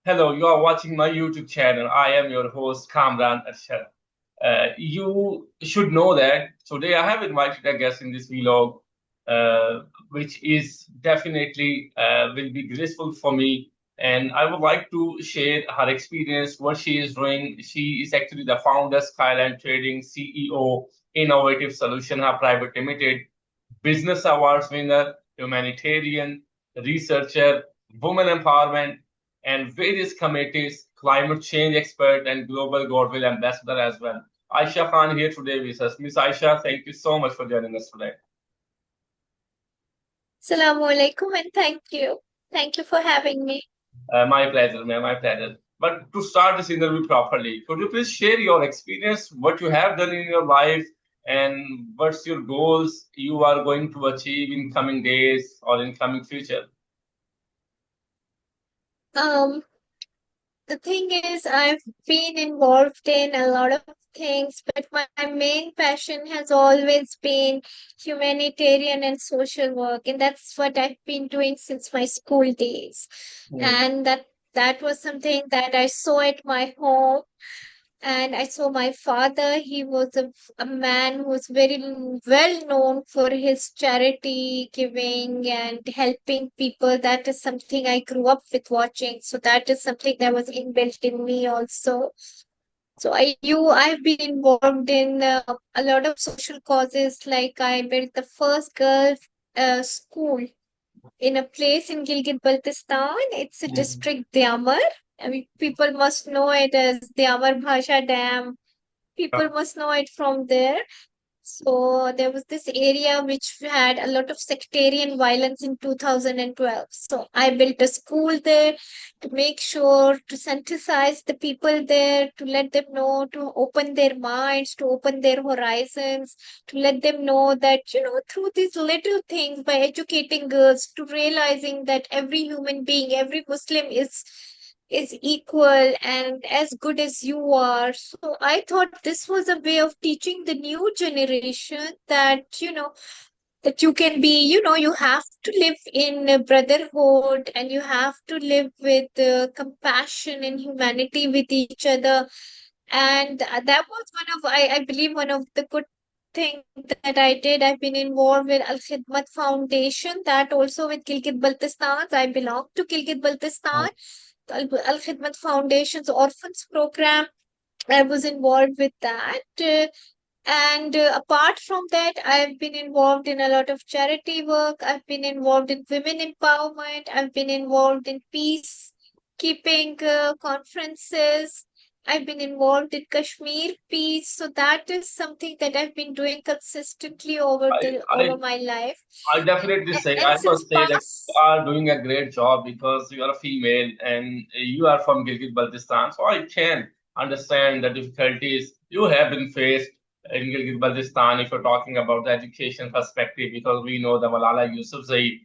Hello, you are watching my YouTube channel. I am your host, Kamran Arshad. You should know that today I have invited a guest in this vlog, which is definitely will be graceful for me. And I would like to share her experience, what she is doing. She is actually the founder, Skyline Trading CEO, Innovative Solution Hub Private Limited, Business Awards winner, humanitarian, researcher, women empowerment, and various committees, climate change expert, and global goodwill ambassador as well. Aisha Khan here today with us. Miss Aisha, thank you so much for joining us today. Assalamu alaikum and thank you. Thank you for having me. My pleasure, ma'am, my pleasure. But to start this interview properly, could you please share your experience, what you have done in your life, and what's your goals you are going to achieve in coming days or in coming future? Um, the thing is, I've been involved in a lot of things, but my main passion has always been humanitarian and social work, and that's what I've been doing since my school days. Hmm. And that was something that I saw at my home. And I saw my father. He was a man who was very well known for his charity giving and helping people. That is something I grew up with watching. So that is something that was inbuilt in me also. So I've been involved in a lot of social causes. Like I built the first girls' school in a place in Gilgit-Baltistan. It's a Hmm. district, Dyamar. I mean, people must know it as Dyamar Bhasha Dam. People must know it from there. So there was this area which had a lot of sectarian violence in 2012. So I built a school there to make sure to synthesize the people there, to let them know, to open their minds, to open their horizons, to let them know that, through these little things, by educating girls, to realizing that every human being, every Muslim is equal and as good as you are. So I thought this was a way of teaching the new generation that, that you can be, you have to live in brotherhood and you have to live with compassion and humanity with each other. And that was I believe, one of the good thing that I did. I've been involved with Al Khidmat Foundation, that also with Gilgit Baltistan. I belong to Gilgit Baltistan. Al Khidmat Foundation's Orphans Program. I was involved with that. And apart from that, I've been involved in a lot of charity work. I've been involved in women empowerment. I've been involved in peacekeeping conferences. I've been involved in Kashmir peace. So that is something that I've been doing consistently I, over I my life. I definitely say, And I since must say that you past, are doing a great job because you are a female and you are from Gilgit-Baltistan. So I can understand the difficulties you have been faced in Gilgit-Baltistan if you're talking about the education perspective, because we know the Malala Yousafzai,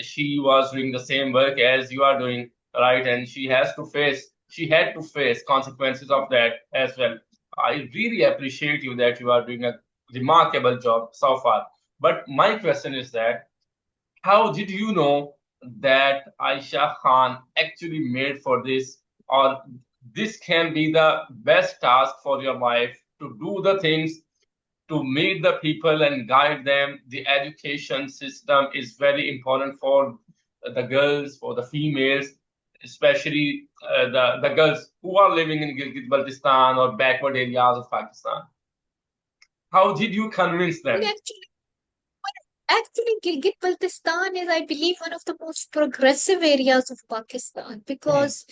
she was doing the same work as you are doing, right? And she had to face consequences of that as well. I really appreciate you that you are doing a remarkable job so far. But my question is that how did you know that Aisha Khan actually made for this, or this can be the best task for your life to do the things to meet the people and guide them? The education system is very important for the girls, for the females, especially the girls who are living in Gilgit-Baltistan or backward areas of Pakistan. How did you convince them? actually, Gilgit-Baltistan is, I believe, one of the most progressive areas of Pakistan, Hmm. because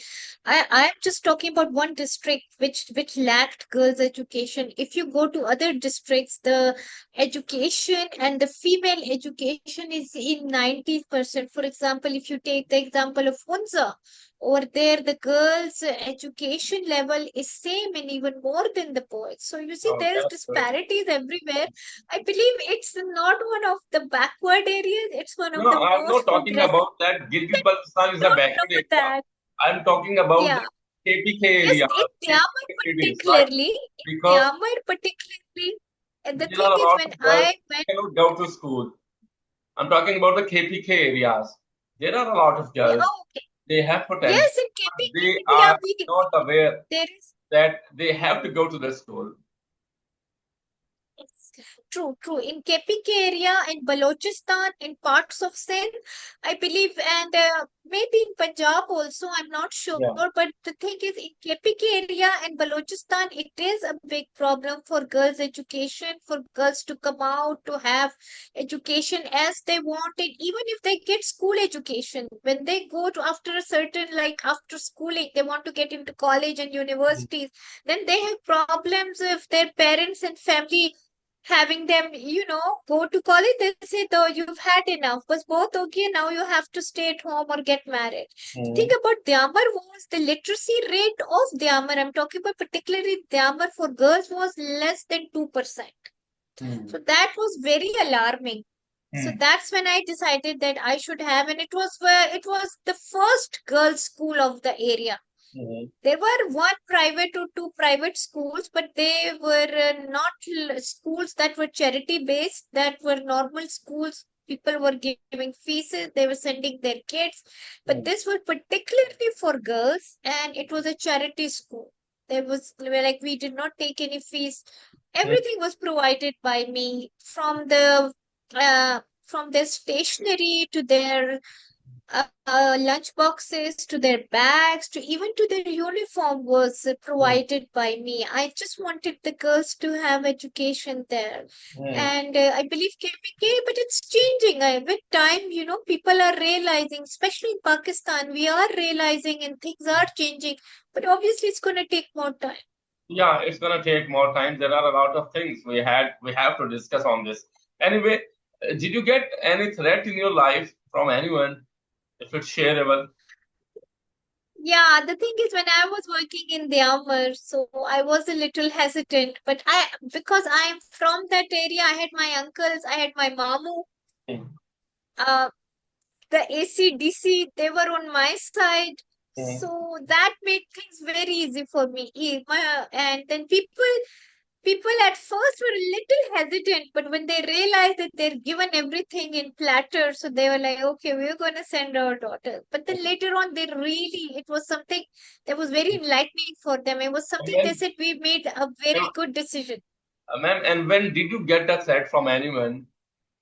I'm just talking about one district which lacked girls' education. If you go to other districts, the education and the female education is in 90%. For example, if you take the example of Hunza, over there the girls' education level is same and even more than the boys. So you see, Oh, there is that's good. disparities everywhere. I believe it's not one of the backward areas, it's one of No, the I'm not most talking progressive. about that. Gilgit-Baltistan is a Don't backward know area. that. I'm talking about the Yeah. KPK Yes, area, in Myanmar KPK cities, right? particularly, Because and the there thing are a is, lot when of girls I who went, cannot go to school. I'm talking about the KPK areas. There are a lot of yeah, girls. oh, okay. They have potential, Yes, in but KPK they area, are not aware there is. that they have to go to the school. Yes, true, true. In KPK area, in Balochistan, in parts of Sindh, I believe, and maybe in Punjab also, I'm not sure. Yeah. But the thing is, in KPK area and Balochistan, it is a big problem for girls' education, for girls to come out to have education as they want it, even if they get school education. When they go to after a certain, like after schooling, they want to get into college and universities, then they have problems if their parents and family having them, go to college. They say, though, you've had enough, was both okay, now you have to stay at home or get married. The thing Mm. about Dyamar was the literacy rate of Dyamar, I'm talking about particularly Dyamar for girls, was less than 2%. Mm. So that was very alarming. So Mm. that's when I decided that I should have, and it was where it was the first girls' school of the area. Mm. There were one private or two private schools, but they were not schools that were charity based, that were normal schools. People were giving fees, they were sending their kids. But Mm. this was particularly for girls, and it was a charity school. There was like we did not take any fees. Mm. Everything was provided by me from their stationery to their lunch boxes to their bags to even to their uniform was Mm. provided by me. I just wanted the girls to have education there. Mm. And I believe KPK, but it's changing. With time, people are realizing, especially in Pakistan, we are realizing and things are changing. But obviously, it's going to take more time. Yeah, it's gonna take more time. There are a lot of things we have to discuss on this. Anyway, did you get any threat in your life from anyone? If it's shareable. Yeah, the thing is, when I was working in the armor, so I was a little hesitant. But because I'm from that area, I had my uncles, I had my mamu, Mm. uh, the ACDC, they were on my side. Mm. So that made things very easy for me. And then people at first were a little hesitant, but when they realized that they're given everything in platters, so they were like, okay, we're going to send our daughter. But then later on, it was something that was very enlightening for them. It was And something they when, said we made a very good decision. ma'am, and when did you get a threat from anyone?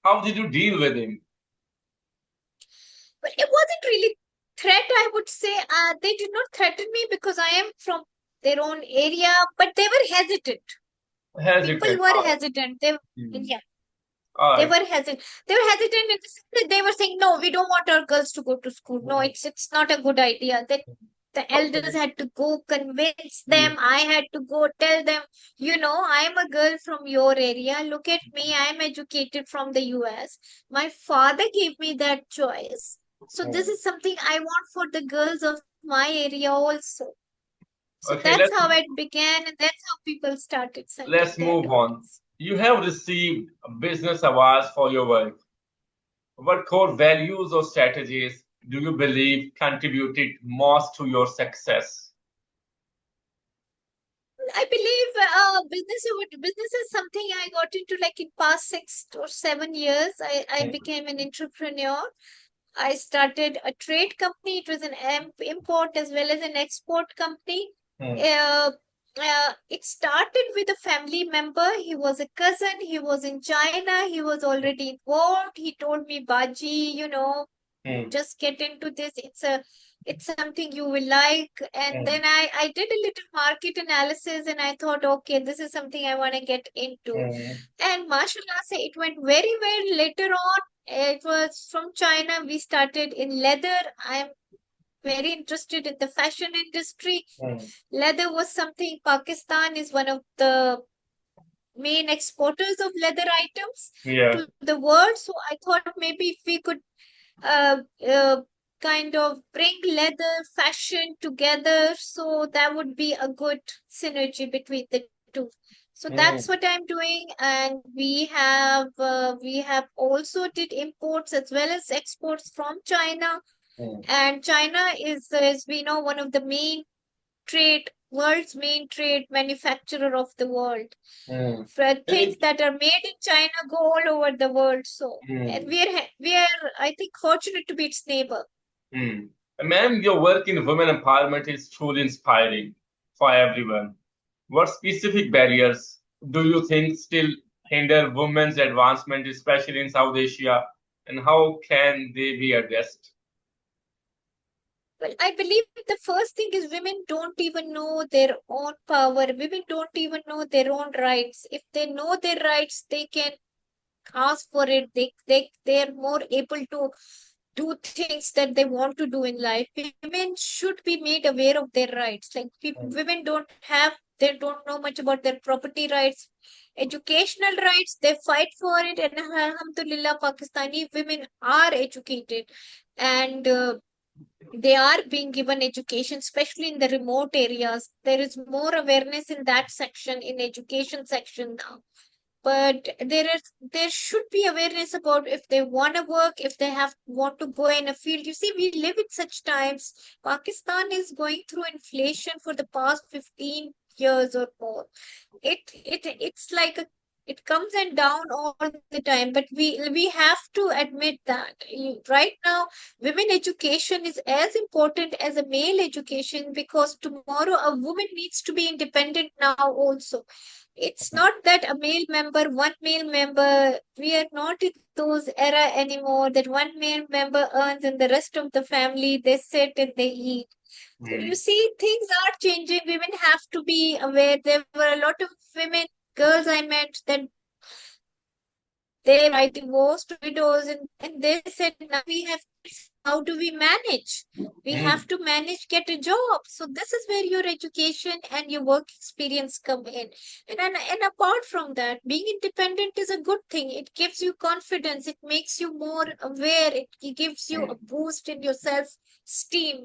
How did you deal with him? But it wasn't really threat, I would say. They did not threaten me because I am from their own area, but they were hesitant. People Hesitant. were All right. hesitant. They, Mm. yeah, All they right. were hesitant. They were hesitant in the sense that they were saying, "No, we don't want our girls to go to school. No, Mm. it's not a good idea." That the elders Okay. had to go convince Mm. them. I had to go tell them, I'm a girl from your area. Look at me. I'm educated from the US. My father gave me that choice. So this Mm. is something I want for the girls of my area also. So Okay, that's how it began, and that's how people started sending let's their move on. daughters. You have received business awards for your work. What core values or strategies do you believe contributed most to your success? I believe business is something I got into like in past 6 or 7 years. I Mm. became an entrepreneur. I started a trade company. It was an import as well as an export company. Mm. Uh, it started with a family member. He was a cousin. He was in China. He was already involved. He told me, Baji, Mm. just get into this. It's something you will like. And then I did a little market analysis and I thought, okay, this is something I want to get into. Mm. And mashallah say it went very well. Later on, it was from China. We started in leather. I'm very interested in the fashion industry. Mm. Leather was something, Pakistan is one of the main exporters of leather items Yeah. to the world. So I thought maybe if we could uh, uh, kind of bring leather fashion together, so that would be a good synergy between the two. So that's Mm. what I'm doing, and we have also did imports as well as exports from China. Mm. And China is, as we know, one of the world's main trade manufacturer of the world. Mm. For And things that are made in China go all over the world. So, and mm. we are, I think, fortunate to be its neighbor. Mm. Ma'am, your work in women empowerment is truly inspiring for everyone. What specific barriers do you think still hinder women's advancement, especially in South Asia, and how can they be addressed? Well, I believe the first thing is women don't even know their own power. Women don't even know their own rights. If they know their rights, they can ask for it. They're more able to do things that they want to do in life. Women should be made aware of their rights. Like women they don't know much about their property rights, educational rights. They fight for it, and alhamdulillah, Pakistani women are educated, and they are being given education, especially in the remote areas. There is more awareness in that section, in education section now. But there should be awareness about if they want to work, if they have want to go in a field. You see, we live in such times. Pakistan is going through inflation for the past 15 years or more. It's like it comes and down all the time, but we have to admit that right now women education is as important as a male education, because tomorrow a woman needs to be independent now also. It's not that one male member, we are not in those era anymore, that one male member earns and the rest of the family, they sit and they eat. So you Mm, see, things are changing. Women have to be aware. There were a lot of women, girls I met, that they were divorced widows, and they said, now we have kids. How do we manage? We have mm, to manage, get a job. So this is where your education and your work experience come in. And apart from that, being independent is a good thing. It gives you confidence. It makes you more aware. It gives you a mm, boost in your self-esteem,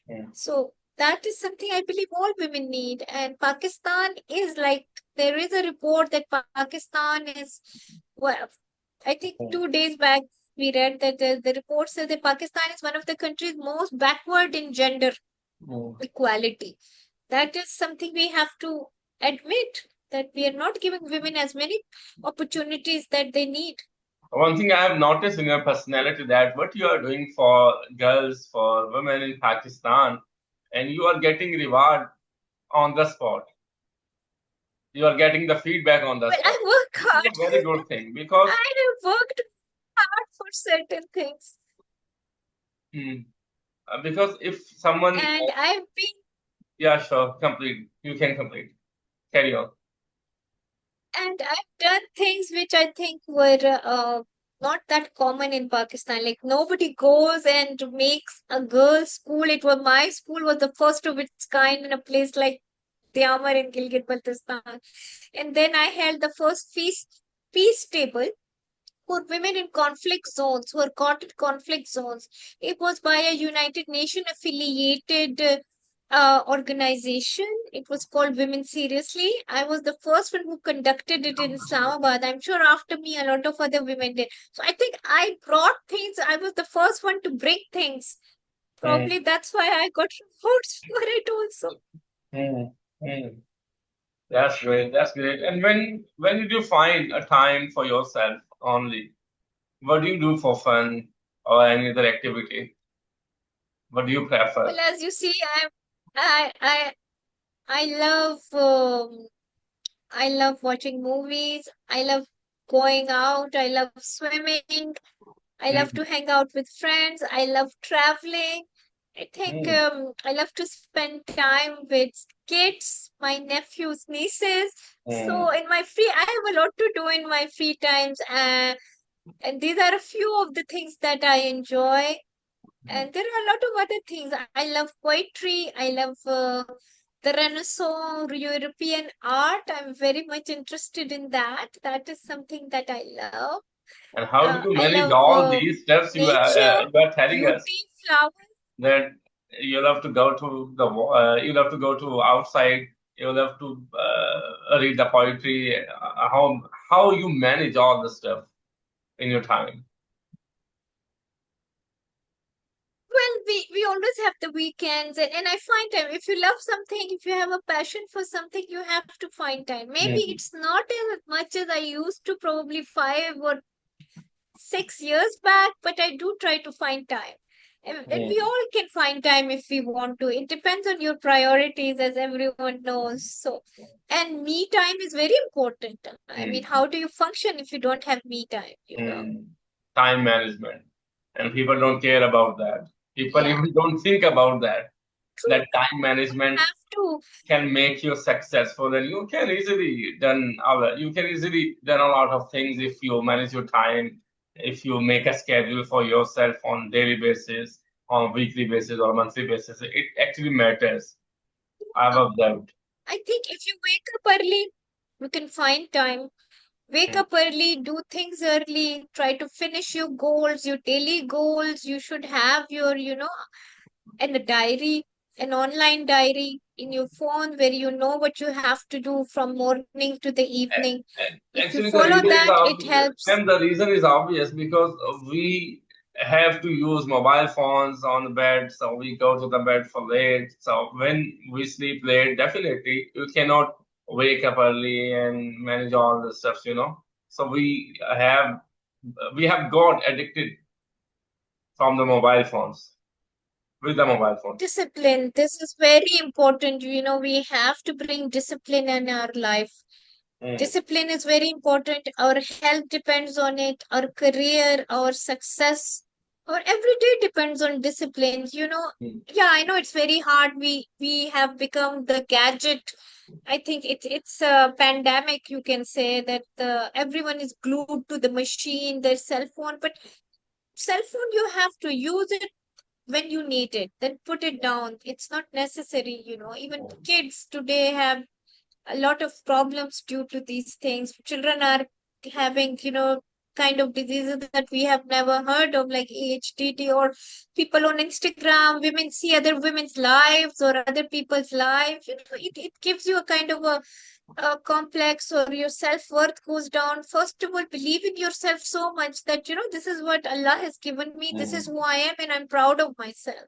mm, So that is something I believe all women need. And Pakistan is like, there is a report that Pakistan is, well, I think mm, 2 days back we read that the report says that Pakistan is one of the countries most backward in gender mm. equality. That is something we have to admit, that we are not giving women as many opportunities that they need. One thing I have noticed in your personality that what you are doing for girls, for women in Pakistan, and you are getting reward on the spot. You are getting the feedback on the Well, spot. I work This is hard. a very good thing because I have worked hard for certain things, hmm, because if someone, and I've been yeah, sure, complete. You can complete. Carry on. and I've done things which I think were not that common in Pakistan. Like nobody goes and makes a girls' school. My school was the first of its kind in a place like Diamar in Gilgit-Baltistan. And then I held the first peace table for women in conflict zones who are caught in conflict zones. It was by a United Nations affiliated organization. It was called Women Seriously. I was the first one who conducted it in Islamabad. I'm sure after me, a lot of other women did. So I think I brought things. I was the first one to bring things. Hmm, Probably that's why I got rewards for it also. hmm, hmm. That's great. That's great. And when did you find a time for yourself only? What do you do for fun or any other activity? What do you prefer? Well, as you see, I I I love watching movies. I love going out. I love swimming. I love to Hmm, hang out with friends. I love traveling. I think hmm, I love to spend time with kids, my nephews, nieces. hmm, So I have a lot to do in my free times, and these are a few of the things that I enjoy. hmm. And there are a lot of other things. I love poetry. I love the Renaissance European art. I'm very much interested in that. That is something that I love. And how do you I manage love all these steps nature, you are telling us beauty, flowers. that you'll have to go to you'll have to go to outside, you'll have to read the poetry. How you manage all the stuff in your time? Well, we always have the weekends, and I find time. If you love something, if you have a passion for something, you have to find time. Maybe Hmm, it's not as much as I used to, probably 5 or 6 years back, but I do try to find time. And we all can find time if we want to. It depends on your priorities, as everyone knows. So, and me time is very important. I mean, how do you function if you don't have me time, Time management. And people don't care about that. People Yeah, even don't think about that. true. That time management Have to. can make you successful, and you can easily done a lot of things if you manage your time, if you make a schedule for yourself on daily basis, on weekly basis or monthly basis. It actually matters. I've observed. I think if you wake up early, you can find time. Wake Mm. up early, do things early, try to finish your goals, your daily goals. You should have your, and a diary, an online diary in your phone where you know what you have to do from morning to the evening. If you Actually, the follow reason is that, it obvious, helps. and the reason is obvious because we have to use mobile phones on the bed, so we go to the bed for late. So when we sleep late, definitely you cannot wake up early and manage all the stuff. So we have got addicted from the mobile phones with the mobile phones. Discipline. This is very important. We have to bring discipline in our life. Mm, Discipline is very important. Our health depends on it. Our career, our success, our everyday depends on discipline. mm, Yeah, I know it's very hard. We have become the gadget. I think it's a pandemic. You can say that everyone is glued to the machine, their cell phone. But cell phone, you have to use it when you need it. Then put it down. It's not necessary. Even kids today have a lot of problems due to these things. Children are having, kind of diseases that we have never heard of, like AHDD, or people on Instagram, women see other women's lives or other people's lives. It gives you a kind of a complex, or your self-worth goes down. First of all, believe in yourself so much that, this is what Allah has given me. This is mm, who I am, and I'm proud of myself.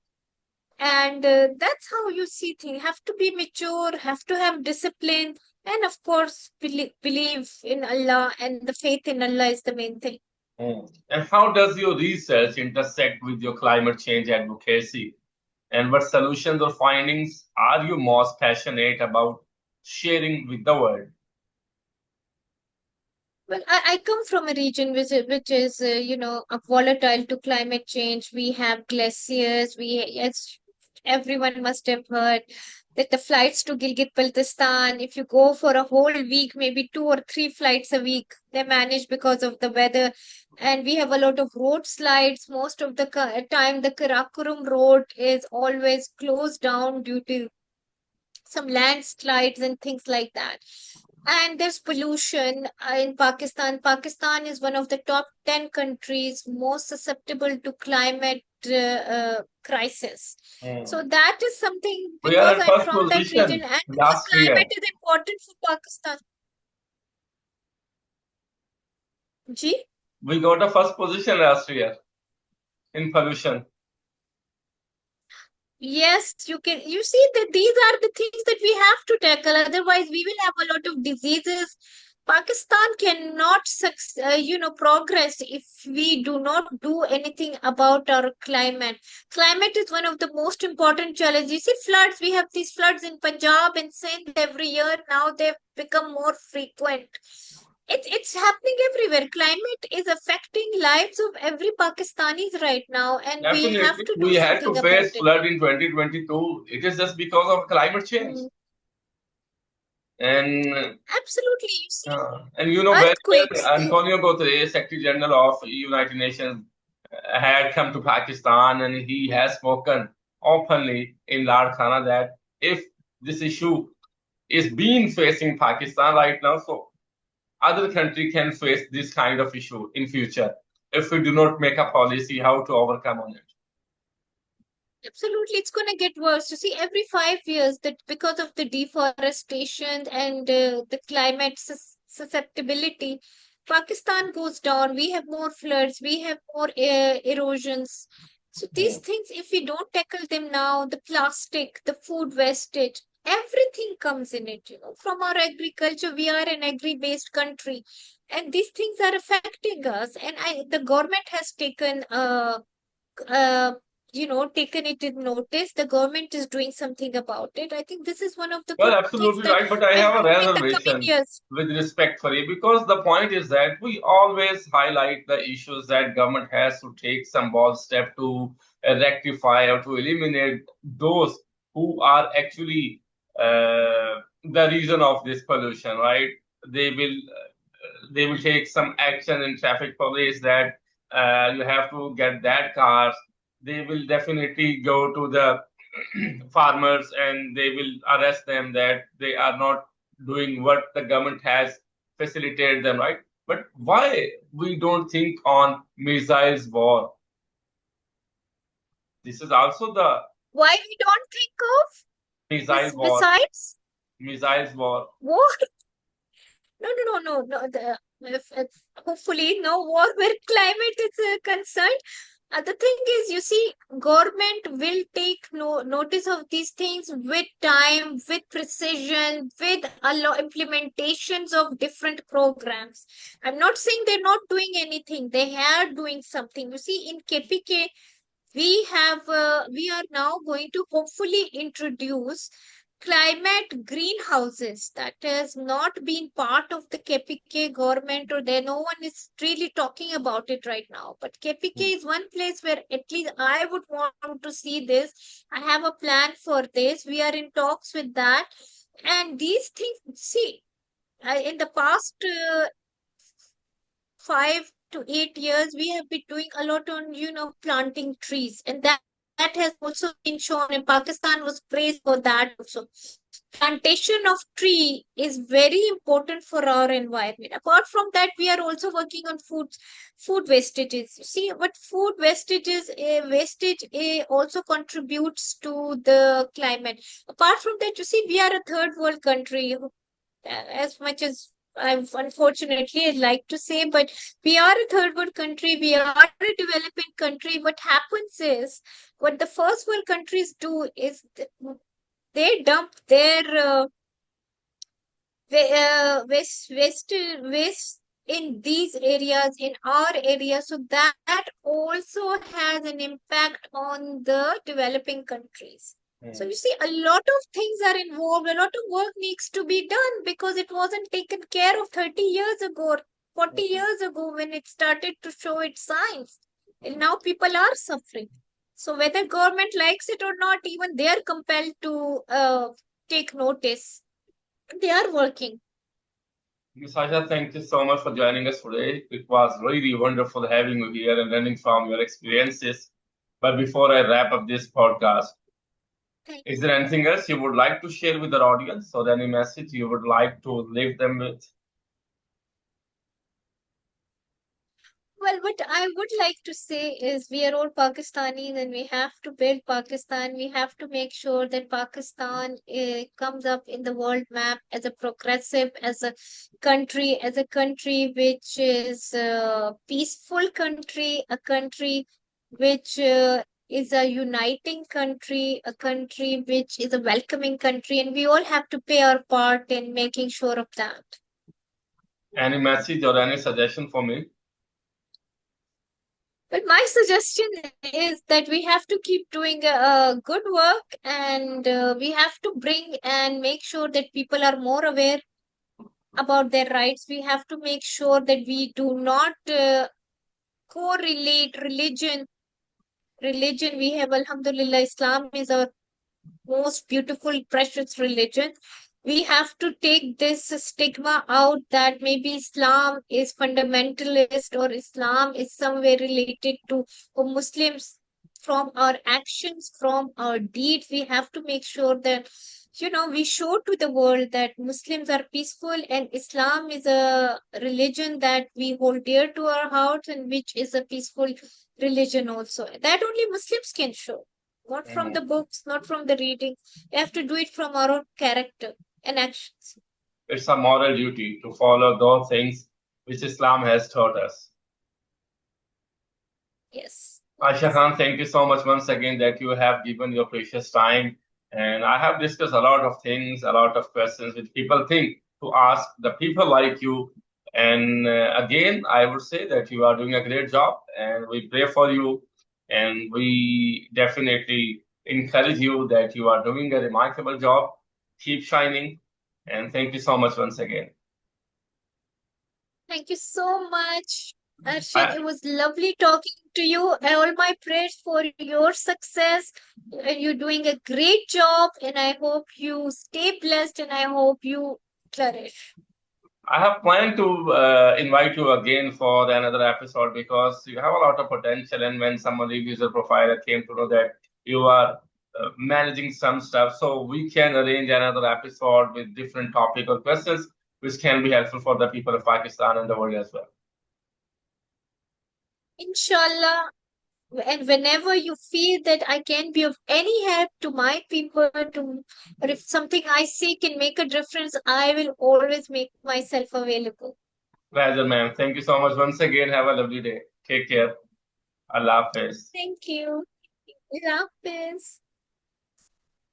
And that's how you see things. Have to be mature, have to have discipline, and of course believe in Allah, and the faith in Allah is the main thing. mm. And how does your research intersect with your climate change advocacy? And what solutions or findings are you most passionate about sharing with the world? Well, I come from a region which is volatile to climate change. We have glaciers. As everyone must have heard, that the flights to Gilgit-Baltistan, if you go for a whole week, maybe 2 or 3 flights a week, they manage because of the weather. And we have a lot of road slides. Most of the time, the Karakoram road is always closed down due to some landslides and things like that. And there's pollution in Pakistan. Pakistan is one of the top 10 countries most susceptible to climate crisis. So Hmm. that is something, We are because at I'm first from that region, position and because last year. climate is important for Pakistan. Ji? We got a first position last year in pollution. Yes, you see that these are the things that we have to tackle. Otherwise, we will have a lot of diseases. Pakistan cannot, progress if we do not do anything about our climate. Climate is one of the most important challenges. You see, floods, we have these floods in Punjab and Sindh every year. Now they've become more frequent. It's happening everywhere. Climate is affecting lives of every Pakistanis right now, and we have Definitely, to do we had something to about face it. flood in 2022. It is just because of climate change. Mm, And absolutely. You see, and you know very earthquakes. well, Antonio Guterres, Secretary General of United Nations, had come to Pakistan, and he has spoken openly in Ladkhana that if this issue is being facing Pakistan right now, so other country can face this kind of issue in future if we do not make a policy how to overcome on it. Absolutely, it's going to get worse. You see, every 5 years, that because of the deforestation and the climate susceptibility, Pakistan goes down. We have more floods. We have more erosions. So these Mm, things, if we don't tackle them now, the plastic, the food wastage, everything comes in it. From our agriculture, we are an agri-based country, and these things are affecting us. And the government has taken uh, taken it in notice. The government is doing something about it. I think this is one of the Well, good things absolutely that right, but I will have a happen in the coming reservation years. with respect for it because the point is that we always highlight the issues that government has to take some bold step to rectify or to eliminate those who are actually the reason of this pollution, right? They will they will take some action in traffic police that you have to get that cars. They will definitely go to the farmers and they will arrest them that they are not doing what the government has facilitated them, right? But why we don't think on missiles war? This is also the Why we don't think of missile this war, besides missiles war. war? No, no, no, no, no. If hopefully no war where climate is concerned. The thing is, you see, government will take notice of these things with time, with precision, with a lot implementations of different programs. I'm not saying they're not doing anything. They are doing something. You see, in KPK, we are now going to hopefully introduce climate greenhouses that has not been part of the KPK government, or there no one is really talking about it right now. But KPK is one place where at least I would want to see this. I have a plan for this. We are in talks with that. And these things, see, in the past 5 to 8 years, we have been doing a lot on, planting trees. And that has also been shown, and Pakistan was praised for that also. Plantation of tree is very important for our environment. Apart from that, we are also working on food wastages. You see, but food wastage also contributes to the climate. Apart from that, you see, we are a third world country, as much as unfortunately I'd like to say, but we are a third world country, we are a developing country. What happens is, what the first world countries do is they dump their waste in these areas, in our area, so that also has an impact on the developing countries. So you see, a lot of things are involved, a lot of work needs to be done because it wasn't taken care of 30 years ago or 40 years ago when it started to show its signs. And now people are suffering. So whether government likes it or not, even they are compelled to take notice. They are working. Ms. Asha, thank you so much for joining us today. It was really wonderful having you here and learning from your experiences. But before I wrap up this podcast, Thank is there anything else you would like to share with our audience or any message you would like to leave them with? Well, what I would like to say is we are all Pakistanis and we have to build Pakistan. We have to make sure that Pakistan comes up in the world map as a progressive, as a country which is a peaceful country, a country which is a uniting country, a country which is a welcoming country, and we all have to play our part in making sure of that. Any message or any suggestion for me? But my suggestion is that we have to keep doing good work, and we have to bring and make sure that people are more aware about their rights. We have to make sure that we do not correlate religion. Religion, we have, Alhamdulillah, Islam is our most beautiful, precious religion. We have to take this stigma out that maybe Islam is fundamentalist or Islam is somewhere related to Muslims. From our actions, from our deeds, we have to make sure that we show to the world that Muslims are peaceful and Islam is a religion that we hold dear to our hearts and which is a peaceful religion also. That only Muslims can show, not from the books, not from the reading. We have to do it from our own character and actions. It's a moral duty to follow those things which Islam has taught us. Yes. Aisha Khan, thank you so much once again that you have given your precious time. And I have discussed a lot of things, a lot of questions which people think to ask the people like you. And again, I would say that you are doing a great job and we pray for you. And we definitely encourage you that you are doing a remarkable job. Keep shining. And thank you so much once again. Thank you so much, Arshad. I, It was lovely talking to you. All my prayers for your success. And you're doing a great job. And I hope you stay blessed and I hope you flourish. I have planned to invite you again for another episode because you have a lot of potential. And when someone reviews your profile, I came to know that you are managing some stuff. So we can arrange another episode with different topic or questions, which can be helpful for the people of Pakistan and the world as well. Inshallah. And whenever you feel that I can be of any help to my people, or if something I see can make a difference, I will always make myself available. Pleasure, ma'am. Thank you so much once again. Have a lovely day. Take care. Allah Hafiz. Thank you. Allah Hafiz.